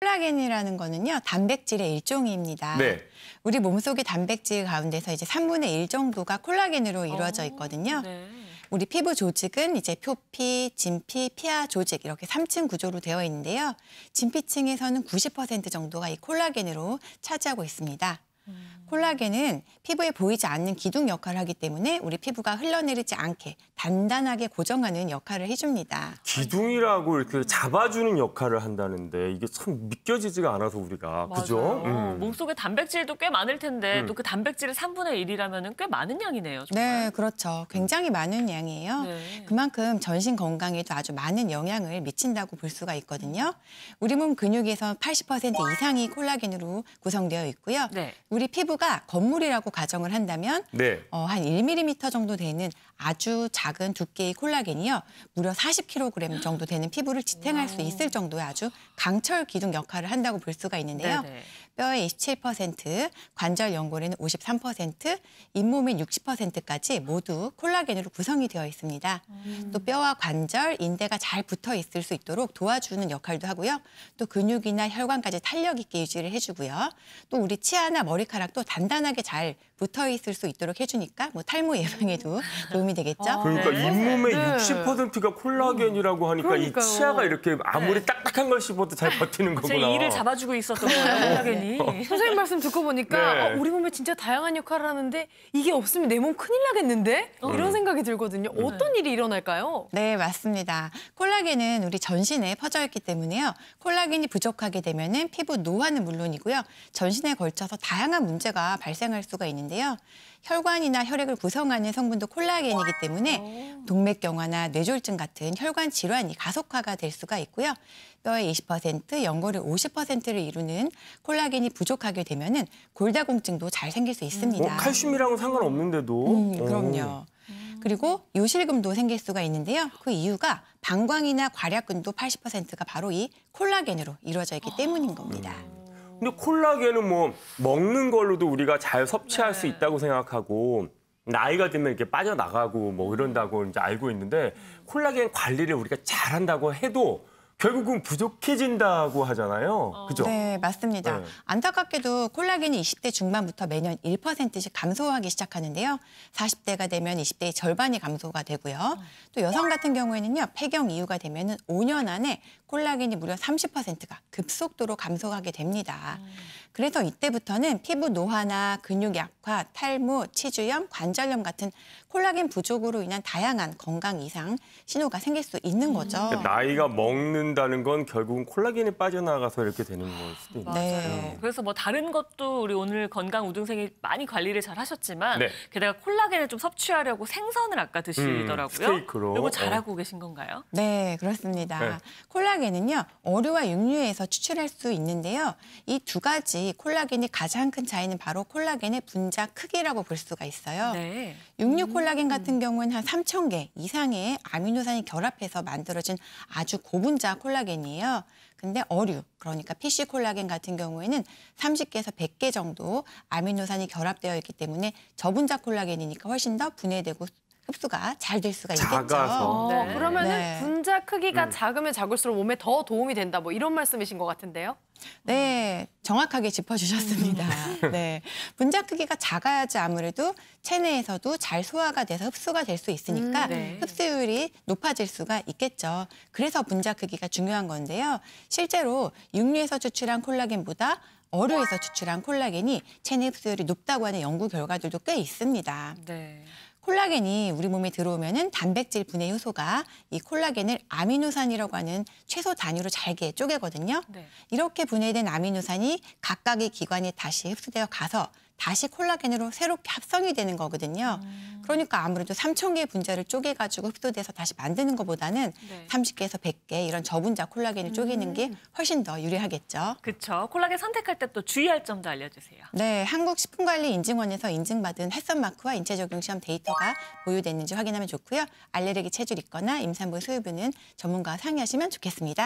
콜라겐이라는 거는요, 단백질의 일종입니다. 네. 우리 몸속의 단백질 가운데서 이제 3분의 1 정도가 콜라겐으로 이루어져 있거든요. 네. 우리 피부 조직은 이제 표피, 진피, 피하 조직 이렇게 3층 구조로 되어 있는데요. 진피층에서는 90% 정도가 이 콜라겐으로 차지하고 있습니다. 콜라겐은 피부에 보이지 않는 기둥 역할을 하기 때문에 우리 피부가 흘러내리지 않게 단단하게 고정하는 역할을 해줍니다. 기둥이라고 이렇게 잡아주는 역할을 한다는데 이게 참 믿겨지지가 않아서 우리가. 그죠? 몸속에 단백질도 꽤 많을 텐데 또 그 단백질의 3분의 1이라면 꽤 많은 양이네요. 정말. 네, 그렇죠. 굉장히 많은 양이에요. 네. 그만큼 전신 건강에도 아주 많은 영향을 미친다고 볼 수가 있거든요. 우리 몸 근육에서 80% 이상이 콜라겐으로 구성되어 있고요. 네. 우리 피부가 건물이라고 가정을 한다면 네. 한 1mm 정도 되는 아주 작은 두께의 콜라겐이요. 무려 40kg 정도 되는 피부를 지탱할 수 있을 정도의 아주 강철 기둥 역할을 한다고 볼 수가 있는데요. 네네. 뼈의 27%, 관절 연골에는 53%, 잇몸의 60%까지 모두 콜라겐으로 구성이 되어 있습니다. 또 뼈와 관절, 인대가 잘 붙어 있을 수 있도록 도와주는 역할도 하고요. 또 근육이나 혈관까지 탄력 있게 유지를 해주고요. 또 우리 치아나 머리카락도 단단하게 잘 붙어 있을 수 있도록 해주니까 뭐 탈모 예방에도 도움이 되겠죠. 그러니까 네. 잇몸의 네. 60%가 콜라겐이라고 하니까 그러니까요. 이 치아가 이렇게 아무리 네. 딱딱한 걸 씹어도 잘 버티는 제 거구나. 이를 잡아주고 있었던 거예요, 콜라겐이. 선생님 말씀 듣고 보니까 네. 우리 몸에 진짜 다양한 역할을 하는데 이게 없으면 내 몸 큰일 나겠는데? 이런 생각이 들거든요. 어떤 일이 일어날까요? 네, 맞습니다. 콜라겐은 우리 전신에 퍼져 있기 때문에요. 콜라겐이 부족하게 되면은 피부 노화는 물론이고요. 전신에 걸쳐서 다양한 문제가 발생할 수가 있는데요. 혈관이나 혈액을 구성하는 성분도 콜라겐이기 때문에 동맥경화나 뇌졸중 같은 혈관 질환이 가속화가 될 수가 있고요. 뼈의 20%, 연골의 50%를 이루는 콜라겐이 부족하게 되면은 골다공증도 잘 생길 수 있습니다. 칼슘이랑은 상관없는데도. 그럼요. 그리고 요실금도 생길 수가 있는데요. 그 이유가 방광이나 괄약근도 80%가 바로 이 콜라겐으로 이루어져 있기 때문인 겁니다. 근데 콜라겐은 뭐 먹는 걸로도 우리가 잘 섭취할 수 있다고 생각하고 나이가 들면 이렇게 빠져나가고 뭐 이런다고 이제 알고 있는데 콜라겐 관리를 우리가 잘한다고 해도 결국은 부족해진다고 하잖아요. 그죠? 네, 맞습니다. 네. 안타깝게도 콜라겐이 20대 중반부터 매년 1%씩 감소하기 시작하는데요. 40대가 되면 20대의 절반이 감소가 되고요. 또 여성 같은 경우에는요. 폐경 이후가 되면 5년 안에 콜라겐이 무려 30%가 급속도로 감소하게 됩니다. 그래서 이때부터는 피부 노화나 근육 약화, 탈모, 치주염, 관절염 같은 콜라겐 부족으로 인한 다양한 건강 이상 신호가 생길 수 있는 거죠. 그러니까 나이가 먹는다는 건 결국은 콜라겐이 빠져나가서 이렇게 되는 걸 수도 있는 네. 거죠. 그래서 뭐 다른 것도 우리 오늘 건강 우등생이 많이 관리를 잘 하셨지만 네. 게다가 콜라겐을 좀 섭취하려고 생선을 아까 드시더라고요. 스테이크로. 이거 잘하고 계신 건가요? 네, 그렇습니다. 네. 콜라겐은요, 어류와 육류에서 추출할 수 있는데요. 이 두 가지 콜라겐이 가장 큰 차이는 바로 콜라겐의 분자 크기라고 볼 수가 있어요. 네. 육류 콜라겐 같은 경우는 한 3,000개 이상의 아미노산이 결합해서 만들어진 아주 고분자 콜라겐이에요. 근데 어류, 그러니까 PC 콜라겐 같은 경우에는 30개에서 100개 정도 아미노산이 결합되어 있기 때문에 저분자 콜라겐이니까 훨씬 더 분해되고 흡수가 잘 될 수가 있겠죠. 작아서. 네. 그러면은 네. 분자 크기가 작으면 작을수록 몸에 더 도움이 된다. 뭐 이런 말씀이신 것 같은데요? 네, 정확하게 짚어주셨습니다. 네, 분자 크기가 작아야지 아무래도 체내에서도 잘 소화가 돼서 흡수가 될 수 있으니까 네. 흡수율이 높아질 수가 있겠죠. 그래서 분자 크기가 중요한 건데요. 실제로 육류에서 추출한 콜라겐보다 어류에서 추출한 콜라겐이 체내 흡수율이 높다고 하는 연구 결과들도 꽤 있습니다. 네. 콜라겐이 우리 몸에 들어오면은 단백질 분해 효소가 이 콜라겐을 아미노산이라고 하는 최소 단위로 잘게 쪼개거든요. 네. 이렇게 분해된 아미노산이 각각의 기관에 다시 흡수되어 가서 다시 콜라겐으로 새롭게 합성이 되는 거거든요. 그러니까 아무래도 3,000개의 분자를 쪼개가지고 흡수돼서 다시 만드는 것보다는 네. 30개에서 100개 이런 저분자 콜라겐을 쪼개는 게 훨씬 더 유리하겠죠. 그렇죠. 콜라겐 선택할 때 또 주의할 점도 알려주세요. 네, 한국식품관리인증원에서 인증받은 햇선마크와 인체적용 시험 데이터가 보유됐는지 확인하면 좋고요. 알레르기 체질 있거나 임산부 소유부는 전문가와 상의하시면 좋겠습니다.